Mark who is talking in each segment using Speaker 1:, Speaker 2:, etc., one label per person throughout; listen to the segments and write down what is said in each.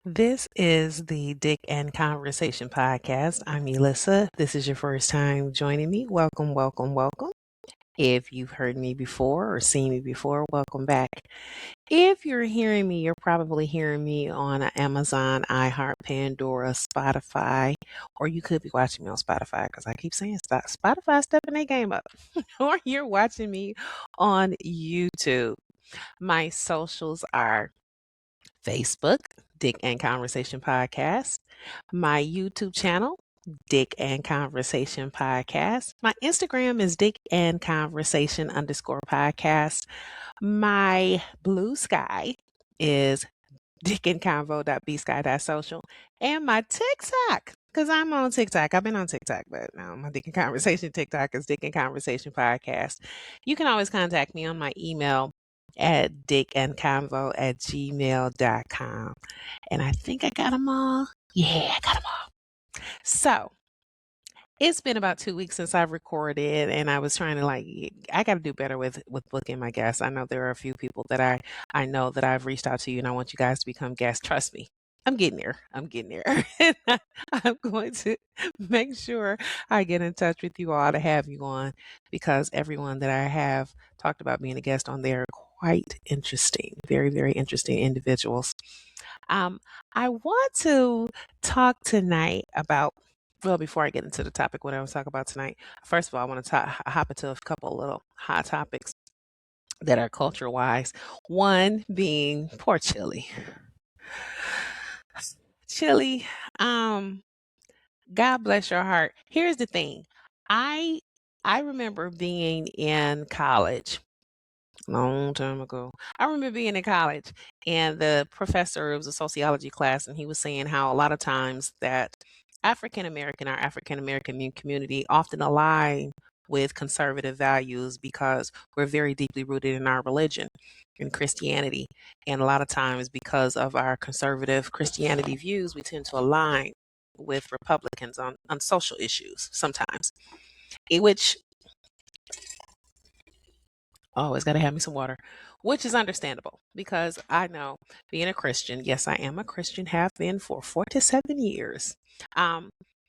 Speaker 1: This is the Dick and Conversation podcast. I'm Elissa. This is your first time joining me. Welcome, welcome, welcome. If you've heard me before or seen me before, welcome back. If you're hearing me, you're probably hearing me on Amazon, iHeart, Pandora, Spotify, or you could be watching me on Spotify because I keep saying Spotify stepping their game up. Or you're watching me on YouTube. My socials are Facebook, Dick and Conversation Podcast, my YouTube channel, Dick and Conversation Podcast. My Instagram is Dick and Conversation _ podcast. My Blue Sky is dickandconvo.bsky.social. And my TikTok, because I'm on TikTok. I've been on TikTok, but now my Dick and Conversation TikTok is Dick and Conversation Podcast. You can always contact me on my email at dickandconvo@gmail.com. And I think I got them all. Yeah, I got them all. So it's been about 2 weeks since I've recorded, and I was trying to I got to do better with booking my guests. I know there are a few people that I know that I've reached out to you, and I want you guys to become guests. Trust me, I'm getting there. I'm getting there. And I'm going to make sure I get in touch with you all to have you on, because everyone that I have talked about being a guest on there are quite interesting, very, very interesting individuals. Um, I want to talk tonight about, well, before I get into the topic, what I want to talk about tonight, first of all, I want to hop into a couple of little hot topics that are culture wise. One being poor Chili. Chili, um, God bless your heart. Here's the thing. I I remember being in college long time ago. I remember being in college, and the professor, it was a sociology class, and he was saying how a lot of times that our African American community often align with conservative values because we're very deeply rooted in our religion, in Christianity. And a lot of times, because of our conservative Christianity views, we tend to align with Republicans on social issues sometimes, which always got to have me some water, which is understandable because I know, being a Christian, yes, I am a Christian, have been for 47 years. Um,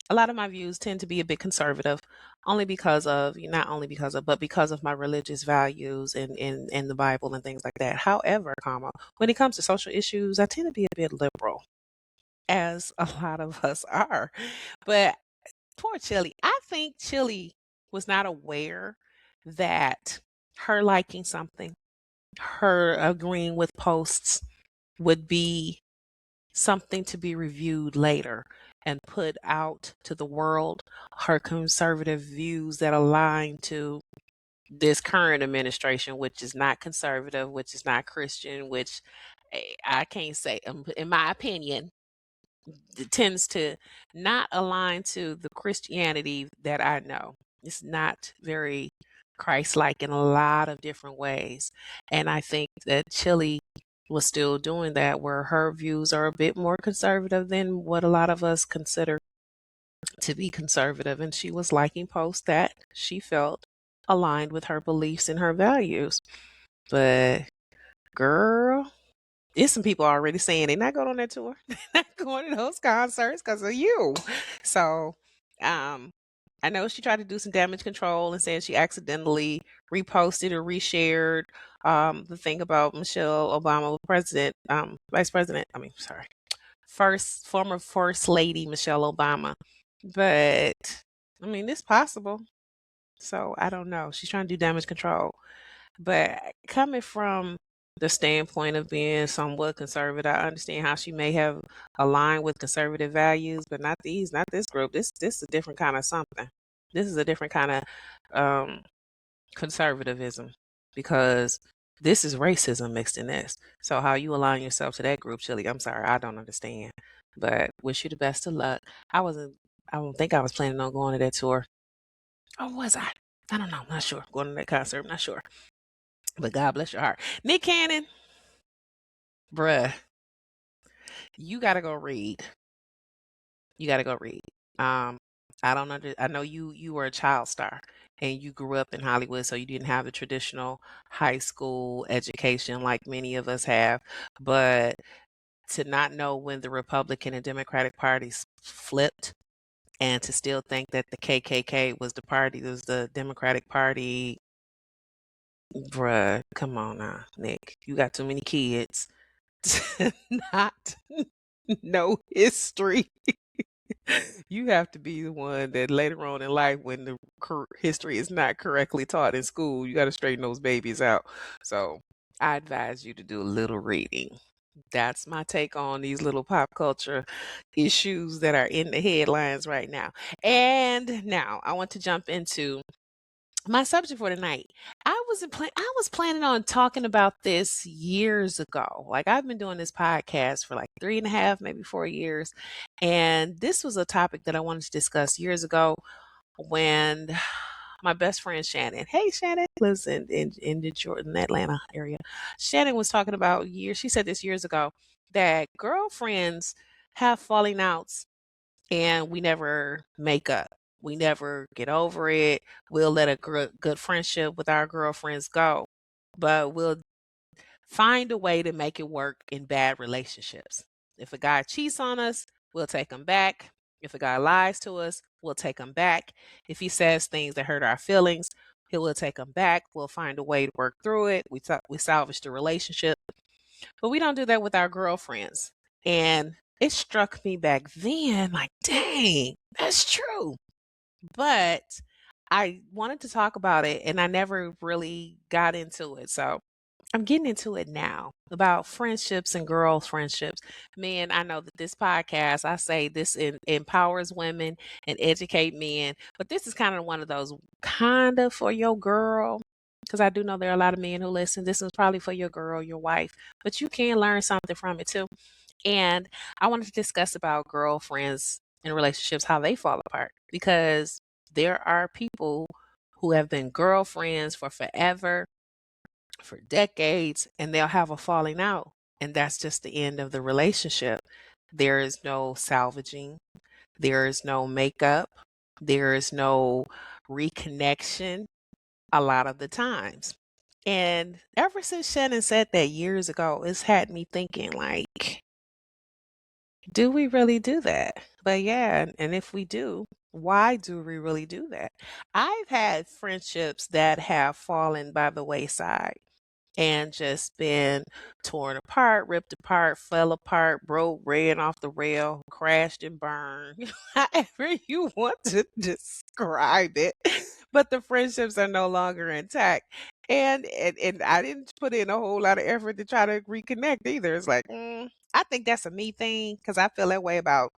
Speaker 1: a lot of my views tend to be a bit conservative, only because of, not only because of, but because of my religious values and the Bible and things like that. However, when it comes to social issues, I tend to be a bit liberal, as a lot of us are. But poor Chili, I think Chili was not aware that her liking something, her agreeing with posts, would be something to be reviewed later and put out to the world. Her conservative views that align to this current administration, which is not conservative, which is not Christian, which I can't say, in my opinion, it tends to not align to the Christianity that I know. It's not very Christ-like in a lot of different ways. And I think that Chile was still doing that, where her views are a bit more conservative than what a lot of us consider to be conservative. And she was liking posts that she felt aligned with her beliefs and her values. But girl, there's some people already saying they're not going on that tour. They're not going to those concerts because of you. So, um, I know she tried to do some damage control and said she accidentally reposted or reshared the thing about Michelle Obama, vice president. I mean, sorry, former first lady Michelle Obama. But I mean, it's possible. So I don't know. She's trying to do damage control. But coming from the standpoint of being somewhat conservative, I understand how she may have aligned with conservative values, but not these, not this group. This is a different kind of something. This is a different kind of um, conservatism, because this is racism mixed in this. So how you align yourself to that group, Chili? I'm sorry, I don't understand. But wish you the best of luck. I wasn't. I don't think I was planning on going to that tour. Or was I? I don't know. I'm not sure. Going to that concert. I'm not sure. But God bless your heart. Nick Cannon, bruh, you gotta go read. You gotta go read. Um, I don't know. I know you were a child star and you grew up in Hollywood, so you didn't have the traditional high school education like many of us have. But to not know when the Republican and Democratic parties flipped, and to still think that the KKK was the party, was the Democratic Party. Bruh, come on now, Nick. You got too many kids to not know history. You have to be the one that later on in life, when the history is not correctly taught in school, you got to straighten those babies out. So I advise you to do a little reading. That's my take on these little pop culture issues that are in the headlines right now. And now I want to jump into my subject for tonight. I was planning on talking about this years ago. Like, I've been doing this podcast for like 3.5, maybe 4 years. And this was a topic that I wanted to discuss years ago when my best friend Shannon, hey Shannon, lives in Detroit, in the Atlanta area. Shannon was talking about years, she said this years ago, that girlfriends have falling outs and we never make up. We never get over it. We'll let a good friendship with our girlfriends go, but we'll find a way to make it work in bad relationships. If a guy cheats on us, we'll take him back. If a guy lies to us, we'll take him back. If he says things that hurt our feelings, he will take them back. We'll find a way to work through it. We salvage the relationship, but we don't do that with our girlfriends. And it struck me back then, like, dang, that's true. But I wanted to talk about it and I never really got into it. So I'm getting into it now about friendships and girl friendships. Man, I know that this podcast, I say this empowers women and educate men, but this is kind of one of those kind of for your girl. Because I do know there are a lot of men who listen. This is probably for your girl, your wife, but you can learn something from it too. And I wanted to discuss about girlfriends and relationships, how they fall apart, because there are people who have been girlfriends for forever, for decades, and they'll have a falling out. And that's just the end of the relationship. There is no salvaging, there is no makeup, there is no reconnection a lot of the times. And ever since Shannon said that years ago, it's had me thinking, like, do we really do that? But yeah, and if we do, why do we really do that? I've had friendships that have fallen by the wayside and just been torn apart, ripped apart, fell apart, broke, ran off the rail, crashed and burned, however you want to describe it. But the friendships are no longer intact. And I didn't put in a whole lot of effort to try to reconnect either. It's like, I think that's a me thing because I feel that way about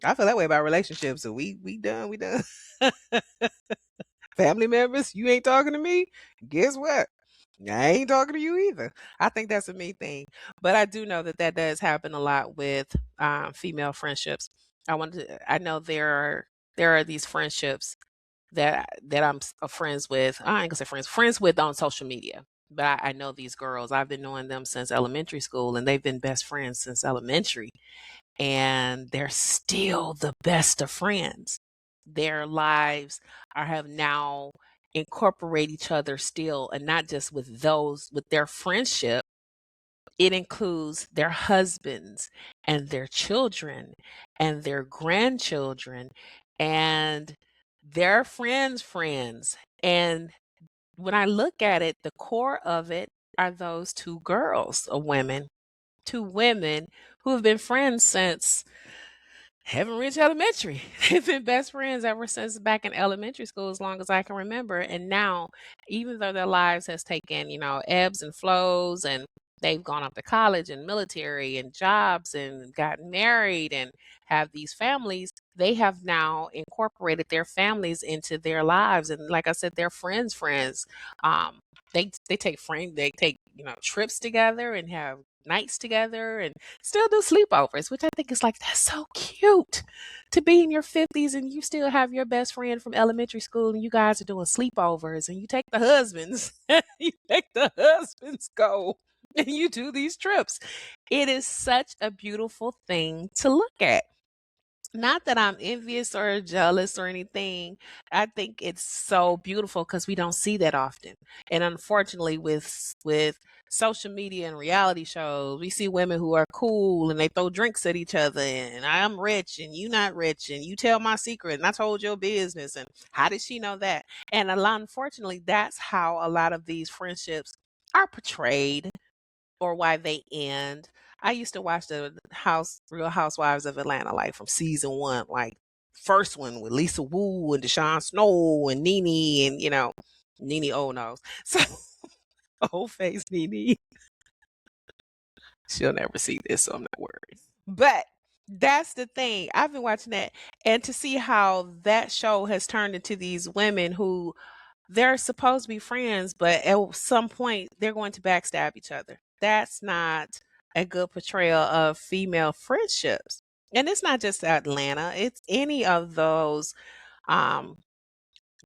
Speaker 1: relationships. So we done. Family members, you ain't talking to me. Guess what? I ain't talking to you either. I think that's a me thing, but I do know that that does happen a lot with female friendships. I know there are these friendships that I'm friends with. I ain't gonna say friends with on social media. But I know these girls. I've been knowing them since elementary school, and they've been best friends since elementary. And they're still the best of friends. Their lives have now incorporate each other still, and not just with their friendship. It includes their husbands and their children and their grandchildren and their friends. And when I look at it, the core of it are those two women who have been friends since haven't reached elementary. They've been best friends ever since back in elementary school, as long as I can remember. And now, even though their lives has taken, ebbs and flows, and they've gone up to college and military and jobs and gotten married and have these families, they have now incorporated their families into their lives. And like I said, they're friends. Um, they take trips together and have nights together and still do sleepovers, which I think is like, that's so cute to be in your 50s and you still have your best friend from elementary school and you guys are doing sleepovers and you take the husbands, go and you do these trips. It is such a beautiful thing to look at. Not that I'm envious or jealous or anything. I think it's so beautiful because we don't see that often. And unfortunately, with social media and reality shows, we see women who are cool and they throw drinks at each other, and I'm rich and you not rich, and you tell my secret and I told your business, and how did she know that? And a lot, unfortunately, that's how a lot of these friendships are portrayed or why they end. I used to watch the Real Housewives of Atlanta, like from season one, like first one with Lisa Wu and Deshaun Snow and Nene and Nene old nose. So old face Nene. She'll never see this, so I'm not worried. But that's the thing. I've been watching that, and to see how that show has turned into these women who they're supposed to be friends, but at some point they're going to backstab each other. That's not a good portrayal of female friendships. And it's not just Atlanta, it's any of um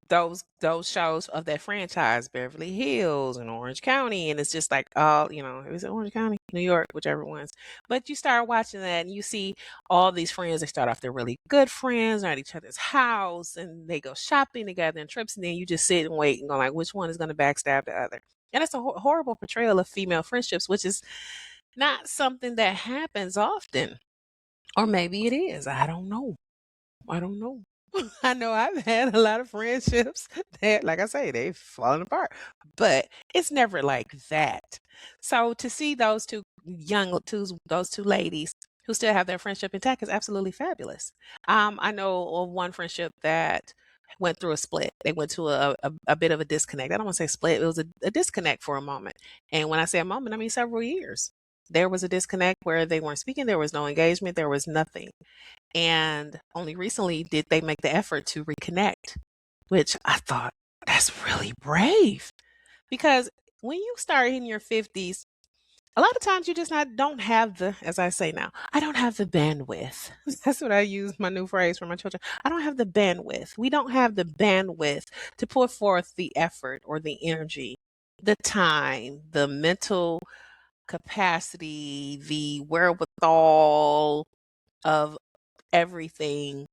Speaker 1: those shows of that franchise, Beverly Hills and Orange County, and it's just like, all is it Orange County, New York, whichever ones. But you start watching that and you see all these friends. They start off, they're really good friends, they're at each other's house, and they go shopping together and trips, and then you just sit and wait and go like, which one is going to backstab the other? And it's a horrible portrayal of female friendships, which is not something that happens often. Or maybe it is. I don't know. I know I've had a lot of friendships that, like I say, they've fallen apart, but it's never like that. So to see those two ladies who still have their friendship intact is absolutely fabulous. I know of one friendship that went through a split. They went to a bit of a disconnect. I don't want to say split. It was a disconnect for a moment. And when I say a moment, I mean several years. There was a disconnect where they weren't speaking. There was no engagement. There was nothing. And only recently did they make the effort to reconnect, which I thought, that's really brave. Because when you start in your 50s, a lot of times you just not don't have the, as I say now, I don't have the bandwidth. That's what I use my new phrase for my children. I don't have the bandwidth. We don't have the bandwidth to put forth the effort or the energy, the time, the mental capacity, the wherewithal of everything,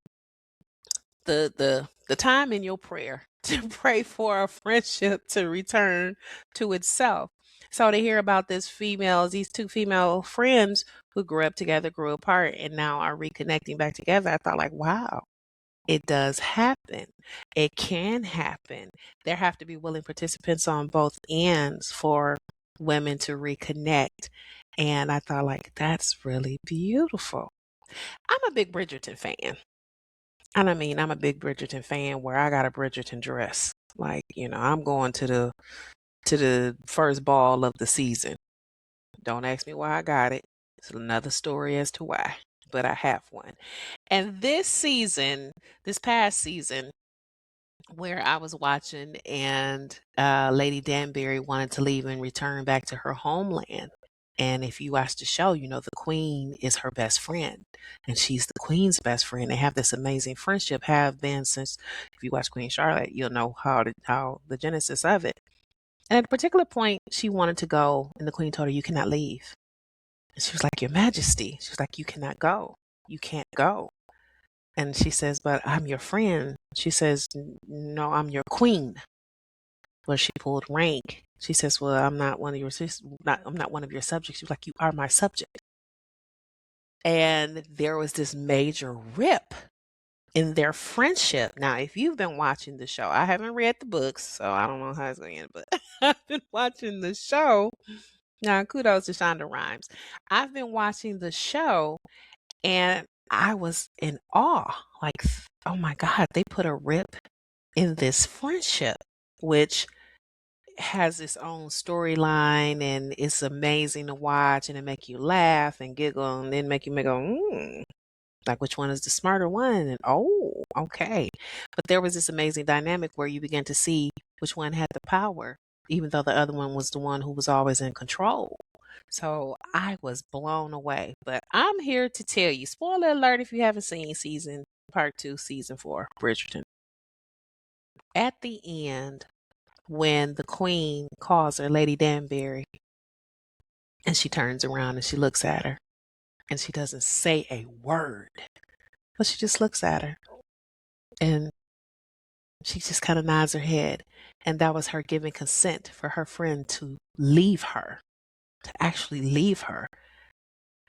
Speaker 1: the time in your prayer to pray for a friendship to return to itself. So to hear about these two female friends who grew up together, grew apart, and now are reconnecting back together, I thought like, wow, it does happen. It can happen. There have to be willing participants on both ends for women to reconnect. And I thought like, that's really beautiful. I'm a big Bridgerton fan. And I mean, I'm a big Bridgerton fan where I got a Bridgerton dress. Like, I'm going to the first ball of the season. Don't ask me why I got it. It's another story as to why, but I have one. And this past season, where I was watching, and Lady Danbury wanted to leave and return back to her homeland. And if you watch the show, the queen is her best friend, and she's the queen's best friend. They have this amazing friendship, have been since. If you watch Queen Charlotte, you'll know how the genesis of it. And at a particular point, she wanted to go, and the queen told her, "You cannot leave." And she was like, "Your Majesty," she was like, "You cannot go. You can't go." And she says, "But I'm your friend." She says, "No, I'm your queen." Well, she pulled rank. She says, "Well, I'm not one of your I'm not one of your subjects." She was like, "You are my subject." And there was this major rip in their friendship. Now, if you've been watching the show, I haven't read the books, so I don't know how it's going to end, but I've been watching the show. Now, kudos to Shonda Rhimes. I've been watching the show, and I was in awe. Like, oh my God, they put a rip in this friendship, which has its own storyline, and it's amazing to watch, and it make you laugh and giggle, and then make you go, like, which one is the smarter one? And oh, okay. But there was this amazing dynamic where you begin to see which one had the power, even though the other one was the one who was always in control. So I was blown away. But I'm here to tell you, spoiler alert if you haven't seen part 2, season 4, Bridgerton. At the end, when the queen calls her Lady Danbury, and she turns around and she looks at her, and she doesn't say a word. But she just looks at her and she just kind of nods her head. And that was her giving consent for her friend to leave her, to actually leave her.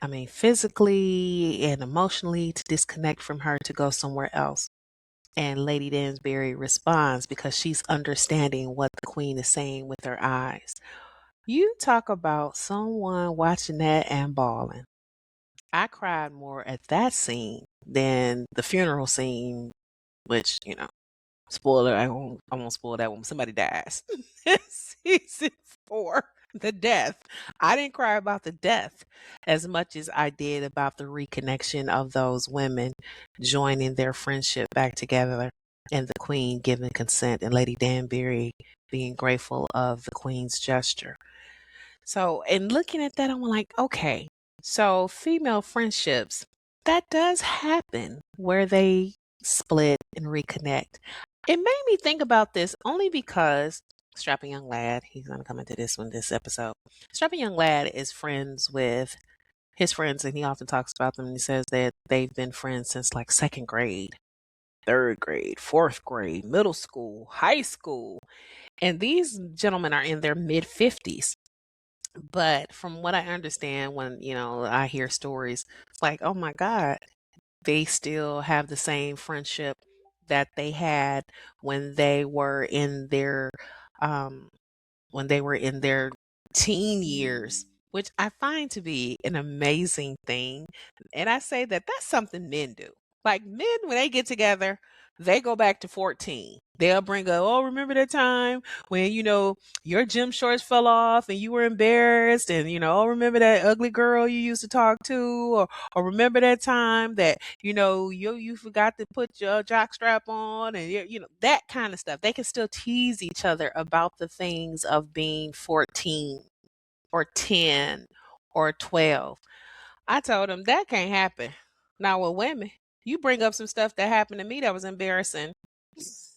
Speaker 1: I mean, physically and emotionally to disconnect from her to go somewhere else. And Lady Dansbury responds because she's understanding what the queen is saying with her eyes. You talk about someone watching that and bawling. I cried more at that scene than the funeral scene, which, spoiler, I won't spoil that one. Somebody dies. Season 4, the death. I didn't cry about the death as much as I did about the reconnection of those women joining their friendship back together and the queen giving consent and Lady Danbury being grateful of the queen's gesture. So, in looking at that, I'm like, okay, so female friendships, that does happen where they split and reconnect. It made me think about this only because Strapping Young Lad, he's going to come into this episode. Strapping Young Lad is friends with his friends, and he often talks about them. And he says that they've been friends since like second grade, third grade, fourth grade, middle school, high school. And these gentlemen are in their mid 50s. But from what I understand, when I hear stories, it's like, oh my God, they still have the same friendship that they had when they were in their um, when they were in their teen years, which I find to be an amazing thing. And I say that that's something men do. Like men, when they get together, they go back to 14. They'll bring up, oh, remember that time when, your gym shorts fell off and you were embarrassed and, oh, remember that ugly girl you used to talk to or remember that time that, you forgot to put your jock strap on and, that kind of stuff. They can still tease each other about the things of being 14 or 10 or 12. I told him that can't happen. Now with women, you bring up some stuff that happened to me that was embarrassing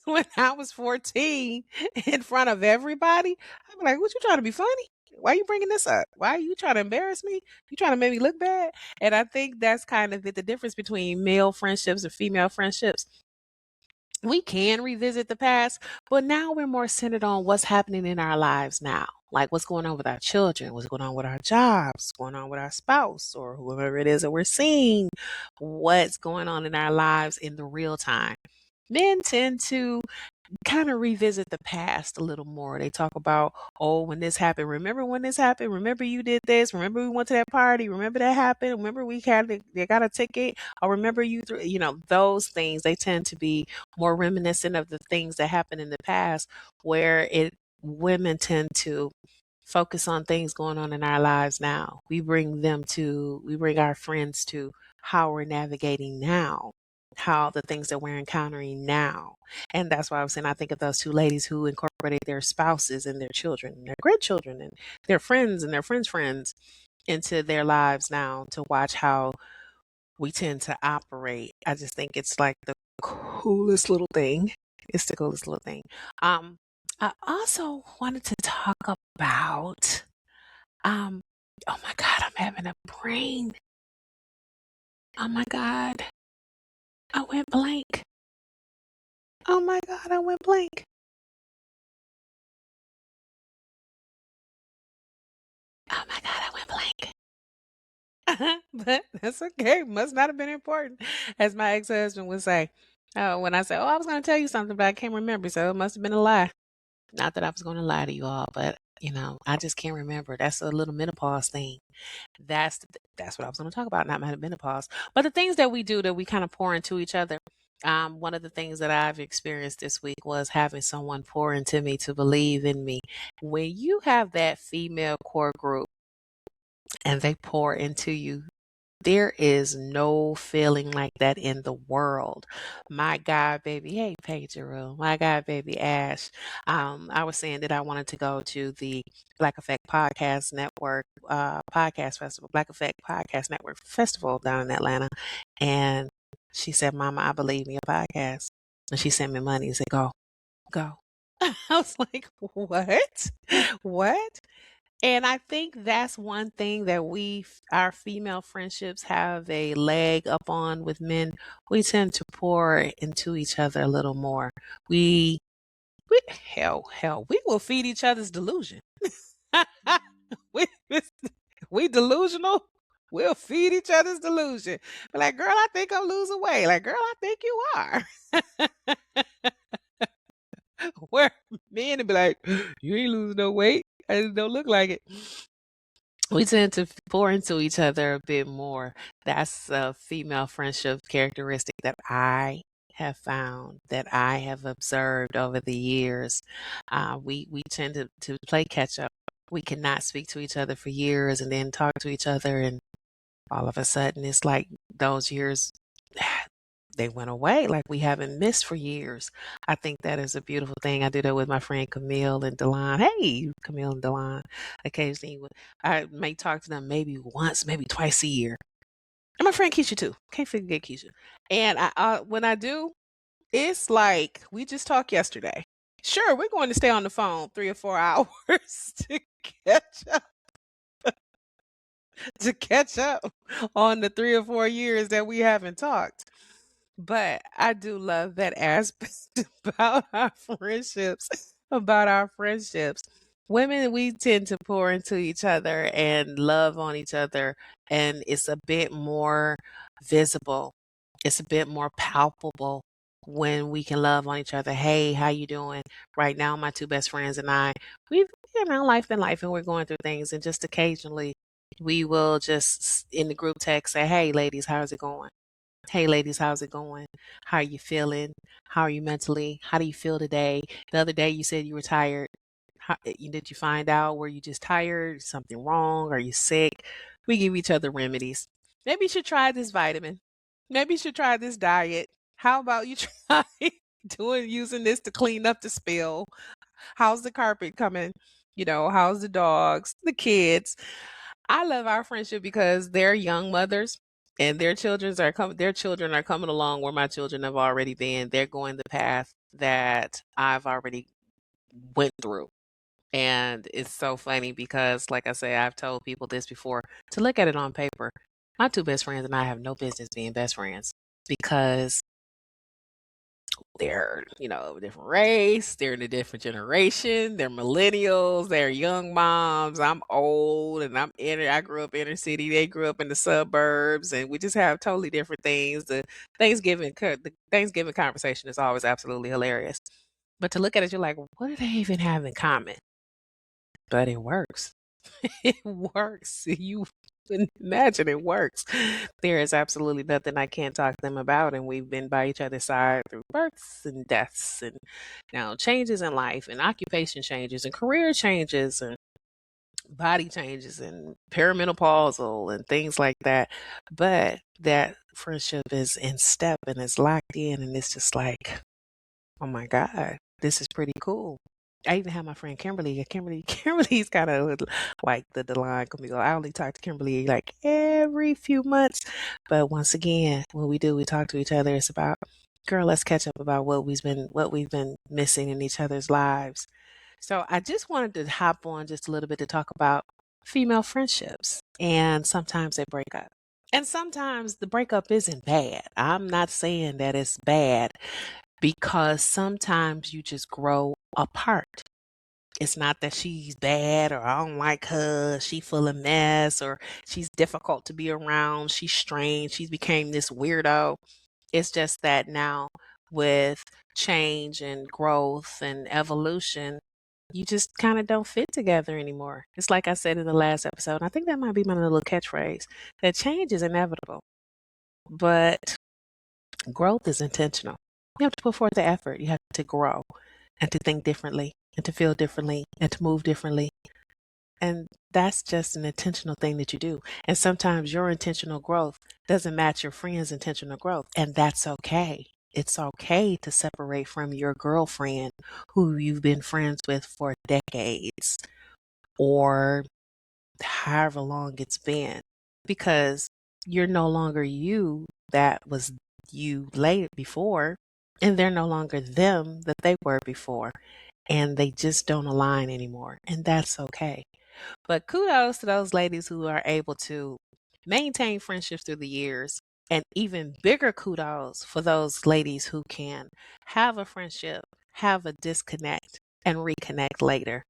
Speaker 1: when I was 14 in front of everybody. I'm like, what, you trying to be funny? Why are you bringing this up? Why are you trying to embarrass me? You trying to make me look bad? And I think that's kind of the difference between male friendships and female friendships. We can revisit the past, but now we're more centered on what's happening in our lives now. Like what's going on with our children, what's going on with our jobs, what's going on with our spouse or whoever it is that we're seeing, what's going on in our lives in the real time. Men tend to kind of revisit the past a little more. They talk about, oh, when this happened, remember when this happened? Remember you did this? Remember we went to that party? Remember that happened? Remember they got a ticket? Or remember those things, they tend to be more reminiscent of the things that happened in the past where women tend to focus on things going on in our lives now. We bring our friends to how we're navigating now, how the things that we're encountering now. And that's why I was saying I think of those two ladies who incorporated their spouses and their children and their grandchildren and their friends and their friends' friends into their lives now to watch how we tend to operate. I just think it's like the coolest little thing. It's the coolest little thing. I also wanted to talk about um oh my God, I'm having a brain. Oh my God. I went blank. Oh my God, I went blank. Oh my God, I went blank. But that's okay. Must not have been important, as my ex-husband would say. When I say, "Oh, I was going to tell you something, but I can't remember," so it must have been a lie. Not that I was going to lie to you all, but I just can't remember. That's a little menopause thing. That's what I was going to talk about. Not my menopause, but the things that we do that we kind of pour into each other. One of the things that I've experienced this week was having someone pour into me to believe in me. When you have that female core group and they pour into you, there is no feeling like that in the world. My God, baby. Hey, Pager. My God, baby Ash. I was saying that I wanted to go to the Black Effect Podcast Network podcast festival, Black Effect Podcast Network Festival down in Atlanta. And she said, Mama, I believe in your podcast. And she sent me money and said, go, go. I was like, what? What? And I think that's one thing that our female friendships have a leg up on with men. We tend to pour into each other a little more. We, hell, we will feed each other's delusion. we, we delusional. We'll feed each other's delusion. Be like, girl, I think I'm losing weight. Like, girl, I think you are. Where men would be like, you ain't losing no weight. I just don't look like it. We tend to pour into each other a bit more. That's a female friendship characteristic that I have found, that I have observed over the years. We tend to play catch up. We cannot speak to each other for years and then talk to each other, and all of a sudden it's like those years they went away, like we haven't missed for years. I think that is a beautiful thing. I do that with my friend Camille and Delon. Hey, Camille and Delon. Occasionally, I may talk to them maybe once, maybe twice a year. And my friend Keisha too. Can't forget Keisha. And when I do, it's like we just talked yesterday. Sure, we're going to stay on the phone 3 or 4 hours to catch up to catch up on the 3 or 4 years that we haven't talked. But I do love that aspect about our friendships. About our friendships. Women, we tend to pour into each other and love on each other, and it's a bit more visible. It's a bit more palpable when we can love on each other. Hey, how you doing? Right now, my two best friends and I, we've, life and life, and we're going through things, and just occasionally we will just in the group text say, hey, ladies, how's it going? Hey, ladies, how's it going? How are you feeling? How are you mentally? How do you feel today? The other day you said you were tired. Did you find out? Were you just tired? Something wrong? Are you sick? We give each other remedies. Maybe you should try this vitamin. Maybe you should try this diet. How about you try using this to clean up the spill? How's the carpet coming? How's the dogs, the kids? I love our friendship because they're young mothers and their children are coming along where my children have already been. They're going the path that I've already went through. And it's so funny because like I say, I've told people this before, to look at it on paper. My two best friends and I have no business being best friends because they're, a different race, they're in a different generation, they're millennials, they're young moms. I'm old and I grew up inner city, they grew up in the suburbs, and we just have totally different things. The Thanksgiving conversation is always absolutely hilarious. But to look at it, you're like, what do they even have in common? But it works. It works. You can imagine it works. There is absolutely nothing I can't talk to them about, and we've been by each other's side through births and deaths, and now changes in life, and occupation changes, and career changes, and body changes, and perimenopausal, and things like that. But that friendship is in step and it's locked in, and it's just like, oh my God, this is pretty cool. I even have my friend Kimberly. Kimberly's kind of like the line Camille. I only talk to Kimberly like every few months, but once again, when we do, we talk to each other. It's about, girl, let's catch up about what we've been missing in each other's lives. So I just wanted to hop on just a little bit to talk about female friendships, and sometimes they break up. And sometimes the breakup isn't bad. I'm not saying that it's bad, because sometimes you just grow apart. It's not that she's bad or I don't like her, she full of mess, or she's difficult to be around, she's strange, she's became this weirdo. It's just that now, with change and growth and evolution, you just kind of don't fit together anymore. It's like I said in the last episode, and I think that might be my little catchphrase, that change is inevitable, but growth is intentional. You have to put forth the effort. You have to grow and to think differently and to feel differently and to move differently. And that's just an intentional thing that you do. And sometimes your intentional growth doesn't match your friend's intentional growth. And that's okay. It's okay to separate from your girlfriend who you've been friends with for decades or however long it's been, because you're no longer you that was you late before, and they're no longer them that they were before, and they just don't align anymore, and that's okay. But kudos to those ladies who are able to maintain friendships through the years. And even bigger kudos for those ladies who can have a friendship, have a disconnect, and reconnect later.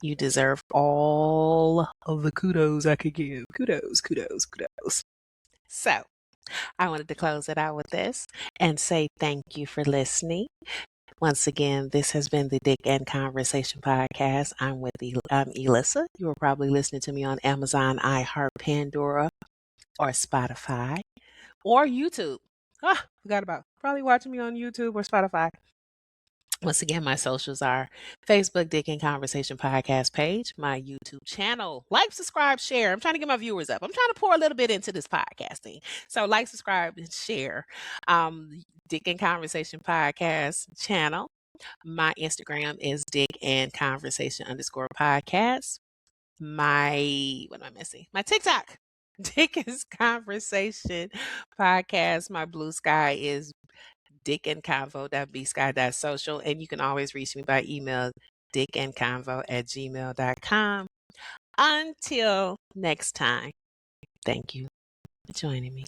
Speaker 1: You deserve all of the kudos I could give. Kudos, kudos, kudos. So, I wanted to close it out with this and say thank you for listening. Once again, this has been the Dick and Conversation podcast. I'm Elissa. You were probably listening to me on Amazon, iHeart, Pandora, or Spotify, or YouTube. Forgot about probably watching me on YouTube or Spotify. Once again, my socials are Facebook Dick and Conversation podcast page, my YouTube channel. Like, subscribe, share. I'm trying to get my viewers up. I'm trying to pour a little bit into this podcasting. So like, subscribe, and share. Dick and Conversation podcast channel. My Instagram is Dick and Conversation _podcast. What am I missing? My TikTok. Dick is Conversation podcast. My Blue Sky is dickandconvo.bsky.social. And you can always reach me by email, dickandconvo@gmail.com. Until next time, thank you for joining me.